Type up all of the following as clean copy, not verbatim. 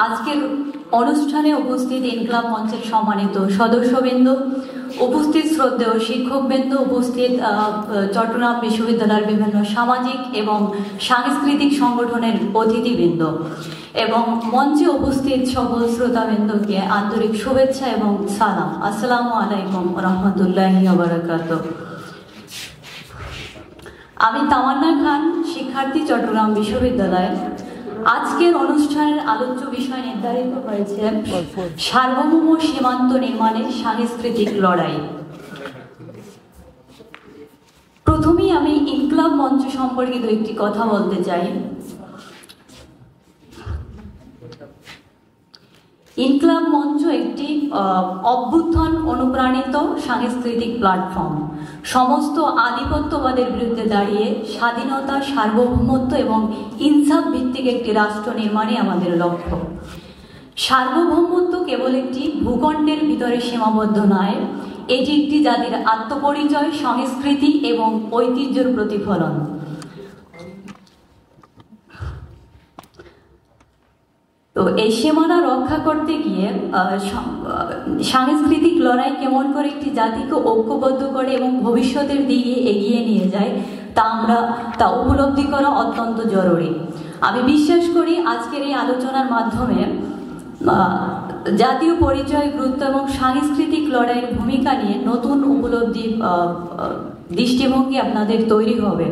আজকের অনুষ্ঠানে উপস্থিত ইনকলাব মঞ্চের সম্মানিত সদস্যবৃন্দ, উপস্থিত শ্রদ্ধেয় শিক্ষকবৃন্দ, উপস্থিত চট্টগ্রাম বিশ্ববিদ্যালয়ের বিভিন্ন সামাজিক এবং সাংস্কৃতিক সংগঠনের অতিথিবৃন্দ এবং মঞ্চে উপস্থিত সকল শ্রোতাবৃন্দকে আন্তরিক শুভেচ্ছা এবং সালাম। আসসালামু আলাইকুম রহমতুল্লাহি ওয়া বারাকাতুহু। আমি তামান্না খান, শিক্ষার্থী, চট্টগ্রাম বিশ্ববিদ্যালয়। আজকের অনুষ্ঠানের আলোচ্য বিষয় নির্ধারিত হয়েছে সার্বভৌম সীমান্ত নির্মাণে সাংস্কৃতিক লড়াই। প্রথমেই আমি ইনকলাব মঞ্চ সম্পর্কিত একটি কথা বলতে চাই। ইনকলাব মঞ্চ একটি অভ্যুত্থান অনুপ্রাণিত সাংস্কৃতিক প্ল্যাটফর্ম। সমস্ত আধিপত্যবাদের বিরুদ্ধে দাঁড়িয়ে স্বাধীনতা, সার্বভৌমত্ব এবং ইনসাফ ভিত্তিক একটি রাষ্ট্র নির্মাণই আমাদের লক্ষ্য। সার্বভৌমত্ব কেবল একটি ভূখণ্ডের ভিতরে সীমাবদ্ধ নয়, এটি একটি জাতির আত্মপরিচয়, সংস্কৃতি এবং ঐতিহ্যের প্রতিফলন। তো এই সীমানা রক্ষা করতে গিয়ে সাংস্কৃতিক লড়াই কেমন করে একটি জাতিকে ঐক্যবদ্ধ করে এবং ভবিষ্যতের দিকে এগিয়ে নিয়ে যায় তা উপলব্ধি করা অত্যন্ত জরুরি। আমি বিশ্বাস করি আজকের এই আলোচনার মাধ্যমে জাতীয় পরিচয়, গুরুত্ব এবং সাংস্কৃতিক লড়াইয়ের ভূমিকা নিয়ে নতুন উপলব্ধি, দৃষ্টিভঙ্গি আপনাদের তৈরি হবে।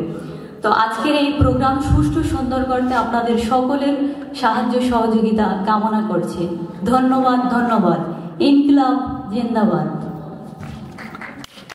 তো আজকের এই প্রোগ্রাম সুষ্ঠু সুন্দর করতে আপনাদের সকলের সাহায্য সহযোগিতা কামনা করছি। ধন্যবাদ। ইনকলাব জিন্দাবাদ।